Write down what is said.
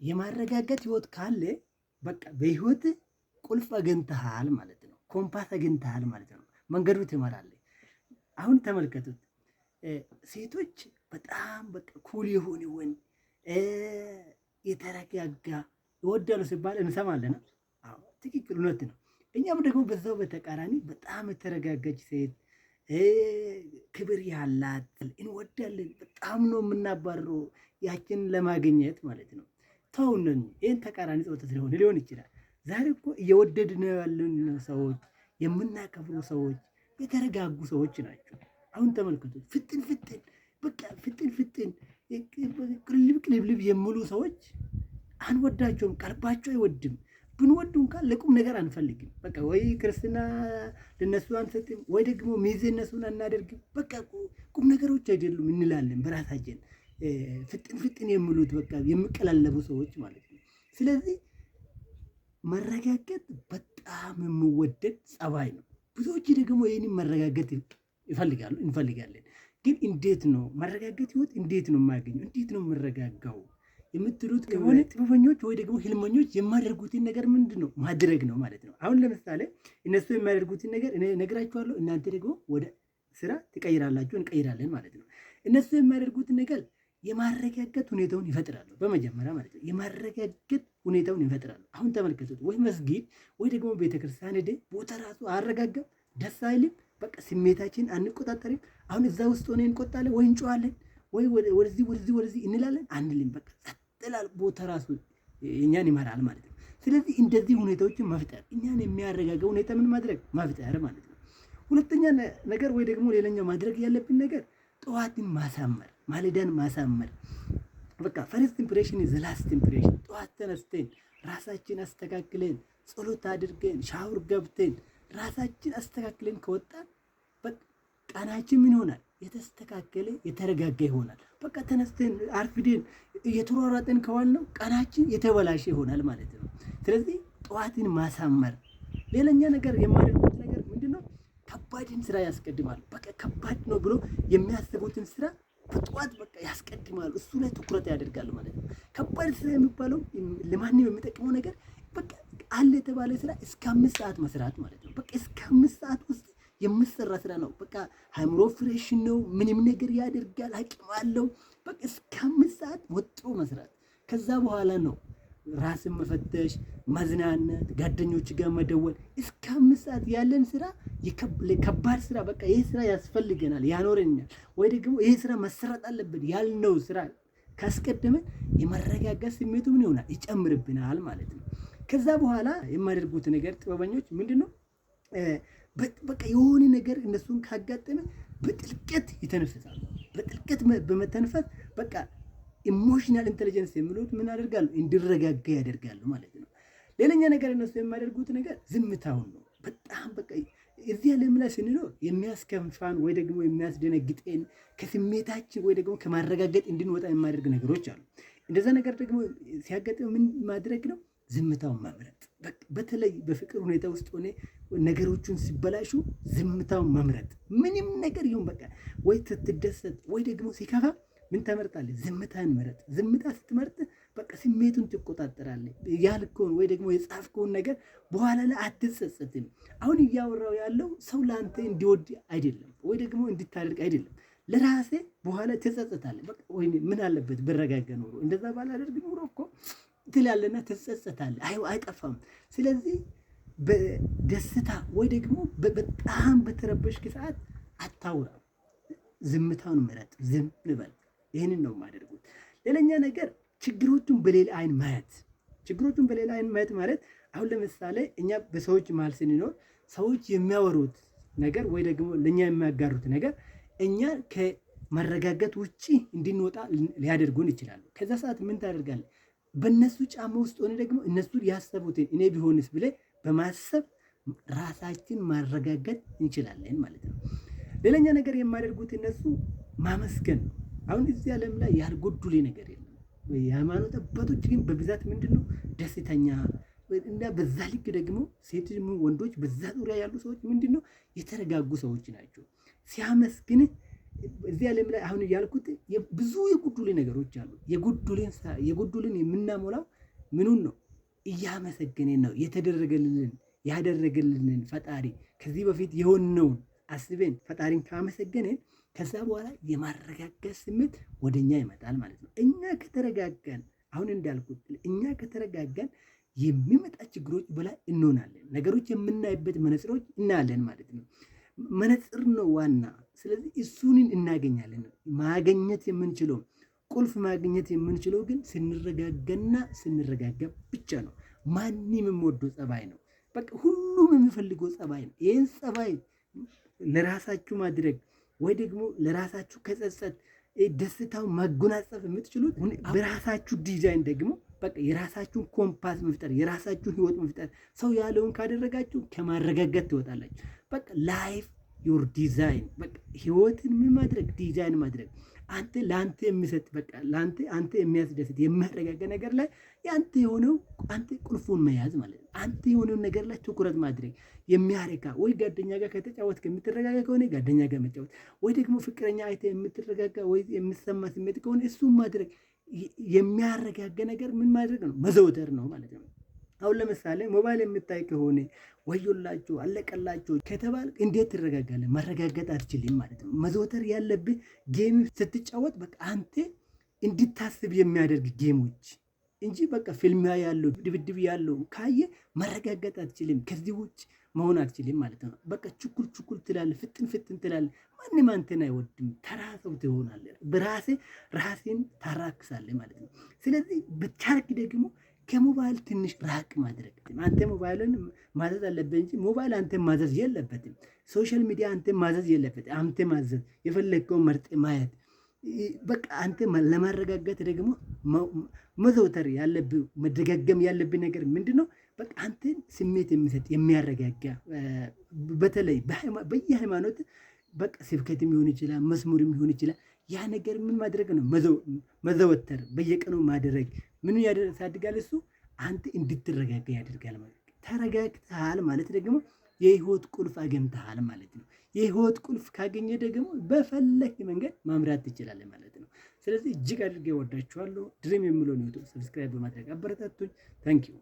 የማረጋገጥ ህይወት ካለ በቃ በህይወት ቁልፍ አግኝተሃል ማለት ነው። ኮምፓስ አግኝተሃል ማለት ነው። መንገዱ ትመራለህ። አሁን ተመልከቱት፣ ሴቶች በጣም በቃ ኩል የሆነ ወንድ የተረጋጋ ይወዳሉ ሲባል እንሰማለን። አዎ ትክክል፣ እውነት ነው። እኛም ደግሞ በዛው በተቃራኒ በጣም የተረጋጋች ሴት ክብር ያላት እንወዳለን። በጣም ነው የምናባረው ያችን ለማግኘት ማለት ነው። ተውነን ይህን ተቃራኒ ጾታ ስለሆነ ሊሆን ይችላል። ዛሬ እኮ እየወደድን ያለን ሰዎች፣ የምናከብሩ ሰዎች፣ የተረጋጉ ሰዎች ናቸው። አሁን ተመልክቱ፣ ፍጥን ፍጥን በቃ ፍጥን ፍጥን ቅልብ ቅልብልብ የሚሉ ሰዎች አንወዳቸውም። ቀልባቸው አይወድም። ብንወዱ እንኳን ለቁም ነገር አንፈልግም። በቃ ወይ ክርስትና ለነሱ አንሰጥም፣ ወይ ደግሞ ሚዜ እነሱን አናደርግም። በቃ ቁም ነገሮች አይደሉም እንላለን በራሳችን። ፍጥን ፍጥን የሚሉት በቃ የሚቀላለቡ ሰዎች ማለት ነው። ስለዚህ መረጋገጥ በጣም የሚወደድ ጸባይ ነው። ብዙዎች ደግሞ ይህንን መረጋገጥ ይፈልጋሉ፣ እንፈልጋለን። ግን እንዴት ነው መረጋገጥ? ህይወት እንዴት ነው የማያገኘው? እንዴት ነው የምረጋጋው የምትሉት ከሆነ ጥበበኞች ወይ ደግሞ ህልመኞች የማደርጉትን ነገር ምንድን ነው ማድረግ ነው ማለት ነው። አሁን ለምሳሌ እነሱ የሚያደርጉትን ነገር እኔ ነግራችኋለሁ፣ እናንተ ደግሞ ወደ ስራ ትቀይራላችሁ፣ እንቀይራለን ማለት ነው። እነሱ የሚያደርጉትን ነገር የማረጋገጥ ሁኔታውን ይፈጥራሉ። በመጀመሪያ ማለት ነው የማረጋገጥ ሁኔታውን ይፈጥራሉ። አሁን ተመልከቱት፣ ወይ መስጊድ ወይ ደግሞ ቤተክርስቲያን ሄደ ቦታ ራሱ አረጋጋም፣ ደስ አይልም። በቃ ስሜታችን አንቆጣጠርም። አሁን እዛ ውስጥ ሆነ እንቆጣለን ወይ እንጮዋለን ወይ ወደዚህ እንላለን አንልም። በቃ ጸጥላል ቦታ ራሱ እኛን ይመራል ማለት ነው። ስለዚህ እንደዚህ ሁኔታዎችን መፍጠር፣ እኛን የሚያረጋጋው ሁኔታ ምን ማድረግ መፍጠር ማለት ነው። ሁለተኛ ነገር ወይ ደግሞ ሌላኛው ማድረግ ያለብን ነገር ጠዋትን ማሳመር፣ ማለዳን ማሳመር። በቃ ፈርስት ኢምፕሬሽን ኢዝ ላስት ኢምፕሬሽን። ጠዋት ተነስተን ራሳችን አስተካክለን ጸሎት አድርገን ሻወር ገብተን ራሳችን አስተካክለን ከወጣን ቀናችን ምን ይሆናል? የተስተካከለ የተረጋጋ ይሆናል። በቃ ተነስተን አርፍደን እየተሯሯጠን ከዋልነው ቀናችን የተበላሸ ይሆናል ማለት ነው። ስለዚህ ጠዋትን ማሳመር። ሌላኛ ነገር የማደርጉት ነገር ምንድነው? ከባድን ስራ ያስቀድማሉ። በቃ ከባድ ነው ብሎ የሚያስቡትን ስራ በጠዋት በቃ ያስቀድማሉ። እሱ ላይ ትኩረት ያደርጋሉ ማለት ነው። ከባድ ስራ የሚባለው ለማንም የሚጠቅመው ነገር በቃ አለ የተባለ ስራ እስከ 5 ሰዓት መስራት ማለት ነው። በቃ እስከ 5 ሰዓት ውስጥ የምሰራ ስራ ነው። በቃ ሃይምሮ ፍሬሽ ነው። ምንም ነገር ያደርጋል፣ አቅም አለው። በቃ እስከ 5 ሰዓት ወጥሮ መስራት። ከዛ በኋላ ነው ራስን መፈተሽ፣ መዝናናት፣ ጓደኞች ጋር መደወል። እስከ 5 ሰዓት ያለን ስራ ከባድ ስራ በቃ ይሄ ስራ ያስፈልገናል፣ ያኖረኛል፣ ወይ ደግሞ ይሄ ስራ መሰራት አለበት ያልነው ስራ ካስቀደመን የመረጋጋት ስሜቱ ምን ይሆናል? ይጨምርብናል ማለት ነው። ከዛ በኋላ የማደርጉት ነገር ጥበበኞች ምንድነው? በቃ የሆነ ነገር እነሱን ካጋጠመ በጥልቀት ይተነፍሳሉ። በጥልቀት በመተንፈስ በቃ ኢሞሽናል ኢንተለጀንስ የሚሉት ምን ያደርጋሉ? እንዲረጋጋ ያደርጋሉ ማለት ነው። ሌላኛ ነገር እነሱ የሚያደርጉት ነገር ዝምታውን ነው። በጣም በቃ እዚህ ዓለም ላይ ስንኖር የሚያስከፋን ወይ ደግሞ የሚያስደነግጠን ከስሜታችን ወይ ደግሞ ከማረጋገጥ እንድንወጣ የማደርግ ነገሮች አሉ። እንደዛ ነገር ደግሞ ሲያጋጥም ምን ማድረግ ነው? ዝምታውን መምረጥ። በተለይ በፍቅር ሁኔታ ውስጥ ሆነ ነገሮቹን ሲበላሹ ዝምታውን መምረጥ። ምንም ነገር ይሁን በቃ ወይ ስትደሰት ወይ ደግሞ ሲከፋ ምን ተመርጣለህ? ዝምታን መረጥ። ዝምታ ስትመርጥ በቃ ስሜቱን ትቆጣጠራለህ። ያልከውን ወይ ደግሞ የጻፍከውን ነገር በኋላ ላይ አትጸጸትም። አሁን እያወራው ያለው ሰው ለአንተ እንዲወድ አይደለም ወይ ደግሞ እንድታደርግ አይደለም። ለራሴ በኋላ ትጸጸታለህ። በቃ ወይ ምን አለበት ብረጋጋ ኖሮ እንደዛ ባላደርግ ኖሮ እኮ ትላለና ትጸጸታለህ። አይጠፋም። ስለዚህ በደስታ ወይ ደግሞ በጣም በተረበሽክ ሰዓት አታውራ። ዝምታውን ምረጥ። ዝም በል። ይህንን ነው የማደርጉት። ሌላኛ ነገር ችግሮቹን በሌላ አይን ማየት። ችግሮቹን በሌላ አይን ማየት ማለት አሁን ለምሳሌ እኛ በሰዎች መሀል ስንኖር ሰዎች የሚያወሩት ነገር ወይ ደግሞ ለእኛ የሚያጋሩት ነገር እኛ ከመረጋጋት ውጭ እንድንወጣ ሊያደርጉን ይችላሉ። ከዛ ሰዓት ምን ታደርጋለህ? በእነሱ ጫማ ውስጥ ሆነ ደግሞ እነሱ ያሰቡትን እኔ ቢሆንስ ብለ በማሰብ ራሳችን ማረጋጋት እንችላለን ማለት ነው። ሌላኛ ነገር የማደርጉት እነሱ ማመስገን። አሁን እዚህ ዓለም ላይ ያልጎዱሌ ነገር የለም። የሃይማኖት አባቶች ግን በብዛት ምንድነው ደስተኛ እና በዛ ልክ ደግሞ ሴቶች ወንዶች በዛ ዙሪያ ያሉ ሰዎች ምንድነው የተረጋጉ ሰዎች ናቸው። ሲያመስግን እዚህ ዓለም ላይ አሁን ያልኩት ብዙ የጎደሉ ነገሮች አሉ። የጎደሉን የምናሞላው ምኑን ነው? እያመሰገንን ነው። ያደረገልንን ፈጣሪ ከዚህ በፊት የሆነውን አስበን ፈጣሪን ካመሰገንን ከዛ በኋላ የማረጋጋት ስሜት ወደኛ ይመጣል ማለት ነው። እኛ ከተረጋጋን አሁን እንዳልኩት እኛ ከተረጋጋን የሚመጣ ችግሮች በላይ እንሆናለን። ነገሮች የምናይበት መነጽሮች እናያለን ማለት ነው። መነጽር ነው ዋና። ስለዚህ እሱንን እናገኛለን። ማግኘት የምንችለው ቁልፍ ማግኘት የምንችለው ግን ስንረጋጋና ስንረጋጋ ብቻ ነው። ማንም የሚወደው ጸባይ ነው። በቃ ሁሉም የሚፈልገው ጸባይ ነው። ይህን ጸባይ ለራሳችሁ ማድረግ ወይ ደግሞ ለራሳችሁ ከጸጸት ደስታው ማጎናጸፍ የምትችሉት በራሳችሁ ዲዛይን ደግሞ በቃ የራሳችሁን ኮምፓስ መፍጠር፣ የራሳችሁን ህይወት መፍጠር። ሰው ያለውን ካደረጋችሁ ከማረጋጋት ትወጣላችሁ። በቃ ላይፍ ዮር ዲዛይን፣ በቃ ህይወትን ምን ማድረግ ዲዛይን ማድረግ አንተ ለአንተ የሚሰጥ በቃ ለአንተ አንተ የሚያስደስት የሚያረጋጋ ነገር ላይ የአንተ የሆነው አንተ ቁልፉን መያዝ ማለት ነው። አንተ የሆነው ነገር ላይ ትኩረት ማድረግ የሚያረካ ወይ ጓደኛ ጋር ከተጫወት የምትረጋጋ ከሆነ ጓደኛ ጋር መጫወት፣ ወይ ደግሞ ፍቅረኛ አይተ የምትረጋጋ ወይ የሚሰማ ስሜት ከሆነ እሱን ማድረግ። የሚያረጋጋ ነገር ምን ማድረግ ነው? መዘውተር ነው ማለት ነው። አሁን ለምሳሌ ሞባይል የምታይ ከሆነ ወዮላችሁ አለቀላችሁ ከተባል እንዴት ትረጋጋለህ? መረጋጋት አትችልም ማለት ነው። መዘውተር ያለብህ ጌም ስትጫወት በቃ አንተ እንድታስብ የሚያደርግ ጌሞች እንጂ በቃ ፊልሚያ ያለው ድብድብ ያለው ካየ መረጋጋት አትችልም። ከዚህ ውጭ መሆን አትችልም ማለት ነው። በቃ ችኩል ትላለህ፣ ፍጥን ትላለህ። ማንም አንተን አይወድም። ተራ ሰው ትሆናለህ። ራሴን ታራክሳለህ ማለት ነው። ስለዚህ በቻልክ ደግሞ ከሞባይል ትንሽ ራቅ ማድረግ። አንተ ሞባይልን ማዘዝ አለበት እንጂ ሞባይል አንተ ማዘዝ የለበትም። ሶሻል ሚዲያ አንተ ማዘዝ የለበትም። አንተ ማዘዝ የፈለግከውን መርጥ ማየት። በቃ አንተ ለማረጋጋት ደግሞ መዘውተር ያለብህ መደጋገም ያለብህ ነገር ምንድን ነው? በቃ አንተን ስሜት የሚሰጥ የሚያረጋጋ በተለይ በየሃይማኖት በቃ ስብከትም ሊሆን ይችላል፣ መስሙርም ሊሆን ይችላል። ያ ነገር ምን ማድረግ ነው? መዘወተር፣ በየቀኑ ማድረግ ምን ያሳድጋል? እሱ አንተ እንድትረጋጋ ያደርጋል ማለት ነው። ተረጋግተሃል ማለት ደግሞ የህይወት ቁልፍ አግኝተሃል ማለት ነው። የህይወት ቁልፍ ካገኘ ደግሞ በፈለክ መንገድ ማምራት ትችላለህ ማለት ነው። ስለዚህ እጅግ አድርጌ ወዳችኋለሁ። ድሪም የሚለውን ዩቱብ ሰብስክራይብ በማድረግ አበረታቱኝ። ታንኪዩ